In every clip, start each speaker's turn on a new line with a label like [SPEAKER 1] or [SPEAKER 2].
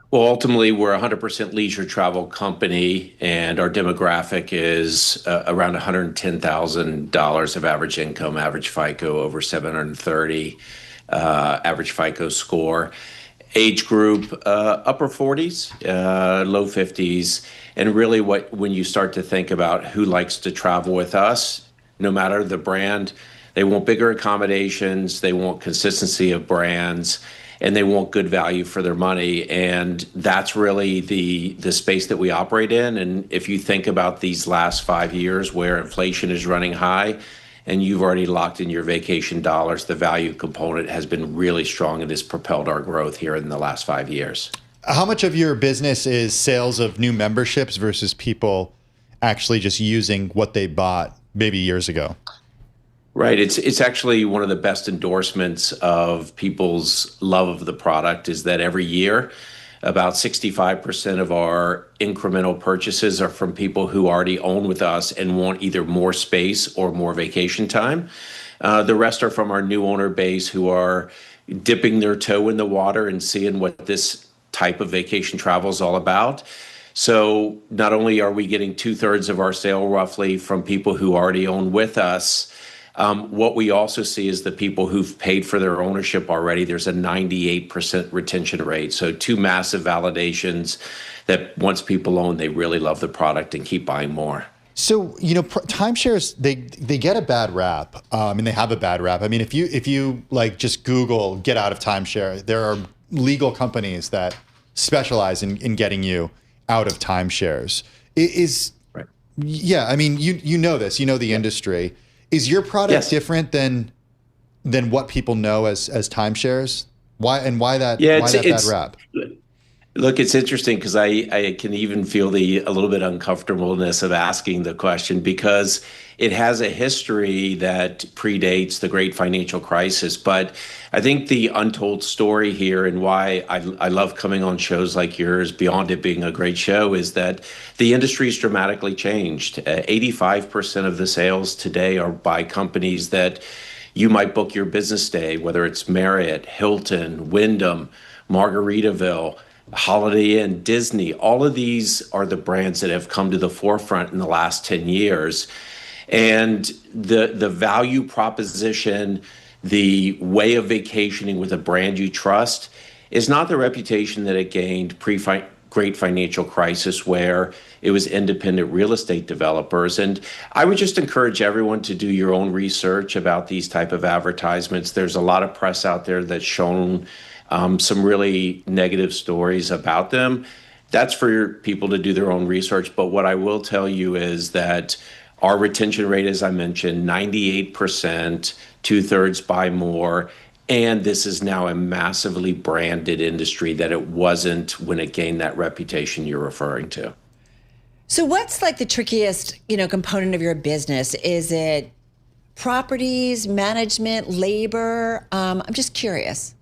[SPEAKER 1] Well, ultimately, we're a 100% leisure travel company, and our demographic is around $110,000 of average income, average FICO over 730, average FICO score. Age group, upper 40s, low 50s. And really, when you start to think about who likes to travel with us, no matter the brand, they want bigger accommodations, they want consistency of brands, and they want good value for their money. And that's really the space that we operate in. And if you think about these last 5 years where inflation is running high and you've already locked in your vacation dollars, the value component has been really strong and has propelled our growth here in the last 5 years.
[SPEAKER 2] How much of your business is sales of new memberships versus people actually just using what they bought maybe years ago?
[SPEAKER 1] Right. It's actually one of the best endorsements of people's love of the product is that every year, about 65% of our incremental purchases are from people who already own with us and want either more space or more vacation time. The rest are from our new owner base who are dipping their toe in the water and seeing what this type of vacation travel is all about. So not only are we getting 2/3 of our sale roughly from people who already own with us, what we also see is the people who've paid for their ownership already, there's a 98% retention rate. So two massive validations that once people own, they really love the product and keep buying more.
[SPEAKER 2] So, timeshares, they get a bad rap. And they have a bad rap. I mean, if you like just Google get out of timeshare, there are legal companies that specialize in getting you out of timeshares.
[SPEAKER 1] Right.
[SPEAKER 2] Yeah, I mean, you know this, you know the industry. Is your product
[SPEAKER 1] Yes.
[SPEAKER 2] different than what people know as timeshares? Why that
[SPEAKER 1] Yeah,
[SPEAKER 2] bad rap?
[SPEAKER 1] look, it's interesting because I can even feel a little bit uncomfortableness of asking the question because it has a history that predates the great financial crisis. But I think the untold story here and why I love coming on shows like yours, beyond it being a great show, is that the industry's dramatically changed. 85% of the sales today are by companies that you might book your business day, whether it's Marriott, Hilton, Wyndham, Margaritaville, Holiday Inn, Disney. All of these are the brands that have come to the forefront in the last 10 years. And the value proposition, the way of vacationing with a brand you trust is not the reputation that it gained great financial crisis where it was independent real estate developers. And I would just encourage everyone to do your own research about these type of advertisements. There's a lot of press out there that's shown some really negative stories about them. That's for people to do their own research. But what I will tell you is that our retention rate, as I mentioned, 98%, 2/3 buy more. And this is now a massively branded industry that it wasn't when it gained that reputation you're referring to.
[SPEAKER 3] So what's like the trickiest, component of your business? Is it properties, management, labor? I'm just curious.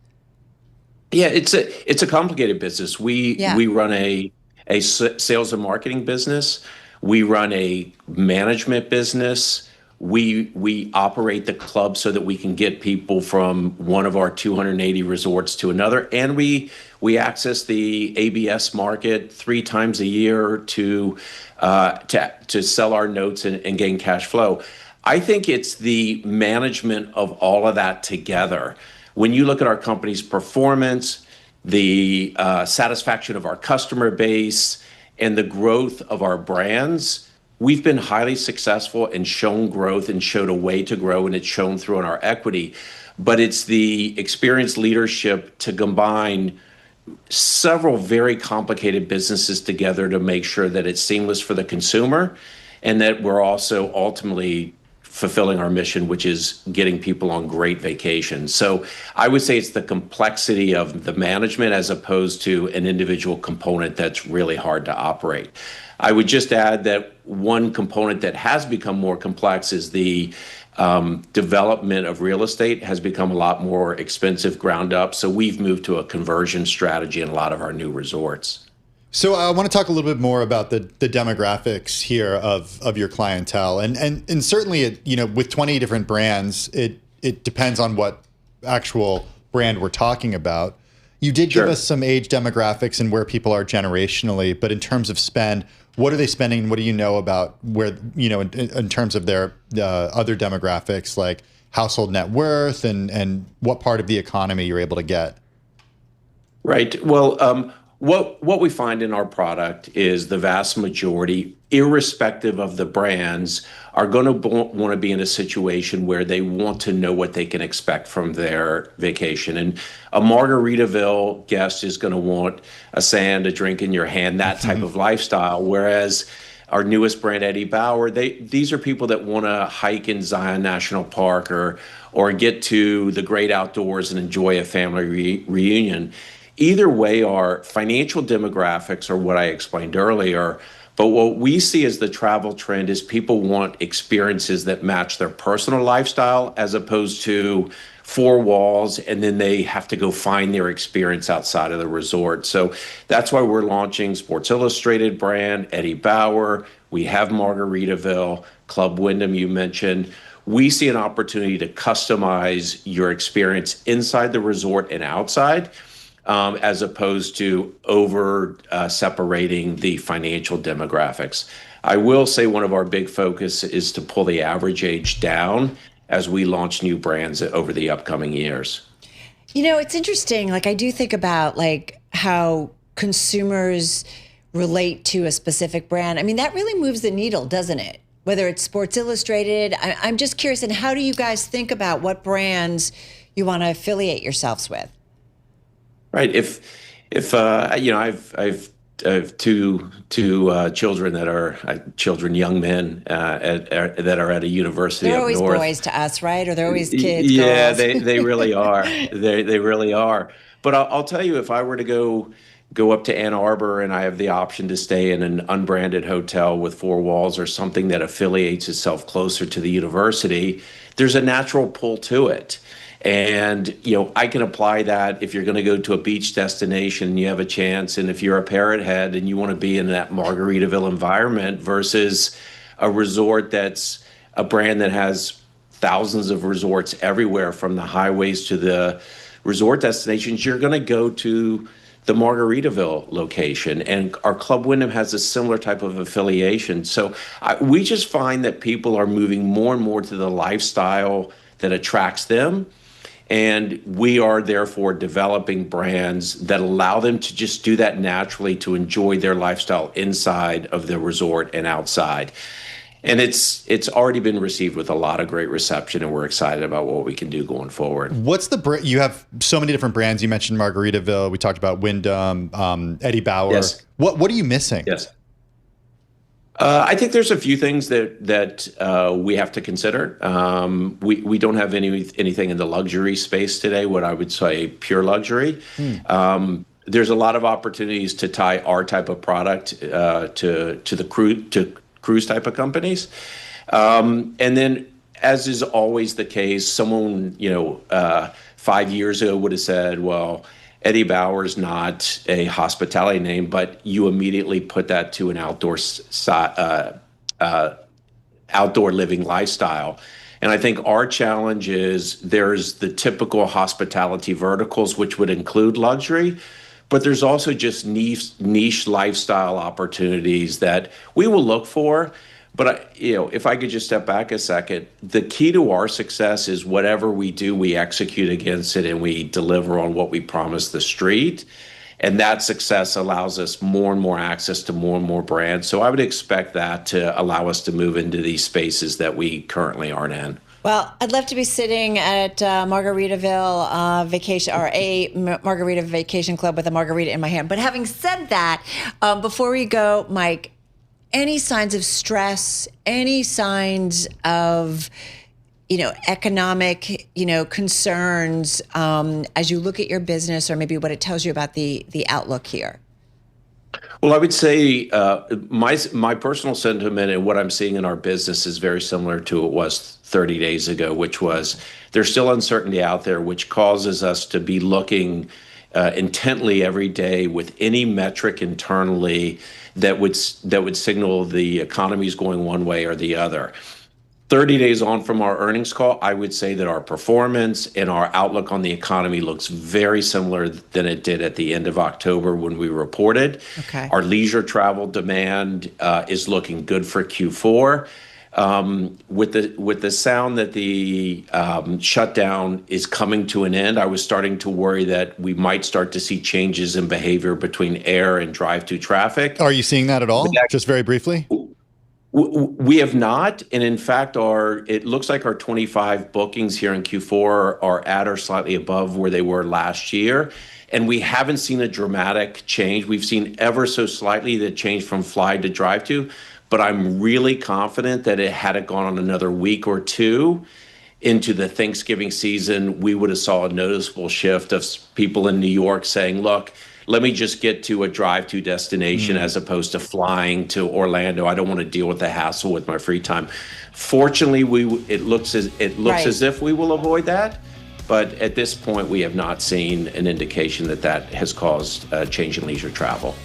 [SPEAKER 1] Yeah, it's a complicated business. We
[SPEAKER 3] Yeah.
[SPEAKER 1] we run a sales and marketing business. We run a management business. We operate the club so that we can get people from one of our 280 resorts to another, and we access the ABS market 3 times a year to sell our notes and gain cash flow. I think it's the management of all of that together. When you look at our company's performance, the satisfaction of our customer base, and the growth of our brands, we've been highly successful and shown growth and showed a way to grow, and it's shown through in our equity. But it's the experienced leadership to combine several very complicated businesses together to make sure that it's seamless for the consumer and that we're also ultimately fulfilling our mission, which is getting people on great vacations. So I would say it's the complexity of the management as opposed to an individual component that's really hard to operate. I would just add that one component that has become more complex is the development of real estate has become a lot more expensive ground up. So we've moved to a conversion strategy in a lot of our new resorts.
[SPEAKER 2] So I want to talk a little bit more about the demographics here of your clientele, and certainly with 20 different brands, it depends on what actual brand we're talking about. You did give
[SPEAKER 1] Sure.
[SPEAKER 2] us some age demographics and where people are generationally, but in terms of spend, what are they spending? What do you know about where, in terms of their other demographics, like household net worth and what part of the economy you're able to get?
[SPEAKER 1] Right. Well, what we find in our product is the vast majority, irrespective of the brands, are going to want to be in a situation where they want to know what they can expect from their vacation. And a Margaritaville guest is going to want a sand, a drink in your hand, that type of lifestyle. Whereas our newest brand, Eddie Bauer, these are people that want to hike in Zion National Park or get to the great outdoors and enjoy a family reunion. Either way, our financial demographics are what I explained earlier. But what we see as the travel trend is people want experiences that match their personal lifestyle as opposed to four walls, and then they have to go find their experience outside of the resort. So that's why we're launching Sports Illustrated brand, Eddie Bauer. We have Margaritaville, Club Wyndham you mentioned. We see an opportunity to customize your experience inside the resort and outside, as opposed to over separating the financial demographics. I will say one of our big focus is to pull the average age down as we launch new brands over the upcoming years.
[SPEAKER 3] It's interesting. Like, I do think about like how consumers relate to a specific brand. I mean, that really moves the needle, doesn't it? Whether it's Sports Illustrated, I'm just curious. And how do you guys think about what brands you want to affiliate yourselves with?
[SPEAKER 1] Right. If I've two children that are young men that are at a university
[SPEAKER 3] They're
[SPEAKER 1] up
[SPEAKER 3] always
[SPEAKER 1] north.
[SPEAKER 3] boys to us, right? Or they're always kids,
[SPEAKER 1] Yeah,
[SPEAKER 3] girls.
[SPEAKER 1] they really are. They really are. But I'll tell you, if I were to go up to Ann Arbor and I have the option to stay in an unbranded hotel with four walls or something that affiliates itself closer to the university, there's a natural pull to it. And, I can apply that if you're going to go to a beach destination and you have a chance. And if you're a parrot head and you want to be in that Margaritaville environment versus a resort that's a brand that has thousands of resorts everywhere from the highways to the resort destinations, you're going to go to the Margaritaville location. And our Club Wyndham has a similar type of affiliation. So we just find that people are moving more and more to the lifestyle that attracts them. And we are therefore developing brands that allow them to just do that naturally, to enjoy their lifestyle inside of the resort and outside. And it's already been received with a lot of great reception, and we're excited about what we can do going forward.
[SPEAKER 2] What's the brand? You have so many different brands. You mentioned Margaritaville. We talked about Wyndham, Eddie Bauer.
[SPEAKER 1] Yes.
[SPEAKER 2] What are you missing?
[SPEAKER 1] Yes. I think there's a few things that we have to consider. We don't have anything in the luxury space today, what I would say pure luxury. There's a lot of opportunities to tie our type of product to cruise type of companies. And then, as is always the case, someone 5 years ago would have said, well, Eddie Bauer is not a hospitality name, but you immediately put that to an outdoor living lifestyle. And I think our challenge is there's the typical hospitality verticals, which would include luxury, but there's also just niche lifestyle opportunities that we will look for. But if I could just step back a second, the key to our success is whatever we do, we execute against it and we deliver on what we promise the street. And that success allows us more and more access to more and more brands. So I would expect that to allow us to move into these spaces that we currently aren't in.
[SPEAKER 3] Well, I'd love to be sitting at Margaritaville vacation or a Margarita Vacation Club with a margarita in my hand. But having said that, before we go, Mike, any signs of stress, any signs of, economic, concerns as you look at your business, or maybe what it tells you about the outlook here?
[SPEAKER 1] Well, I would say my personal sentiment and what I'm seeing in our business is very similar to what it was 30 days ago, which was there's still uncertainty out there, which causes us to be looking intently every day with any metric internally that would signal the economy is going one way or the other. 30 days on from our earnings call, I would say that our performance and our outlook on the economy looks very similar than it did at the end of October when we reported.
[SPEAKER 3] Okay.
[SPEAKER 1] Our leisure travel demand is looking good for Q4. With the sound that the shutdown is coming to an end, I was starting to worry that we might start to see changes in behavior between air and drive-to traffic.
[SPEAKER 2] Are you seeing that at all? Just very briefly?
[SPEAKER 1] We have not, and in fact, it looks like our 25 bookings here in Q4 are at or slightly above where they were last year, and we haven't seen a dramatic change. We've seen ever so slightly the change from fly to drive to, but I'm really confident that had it gone on another week or two into the Thanksgiving season, we would have saw a noticeable shift of people in New York saying, look, let me just get to a drive-to destination as opposed to flying to Orlando. I don't want to deal with the hassle with my free time. Fortunately, it looks as if we will avoid that, but at this point, we have not seen an indication that has caused a change in leisure travel.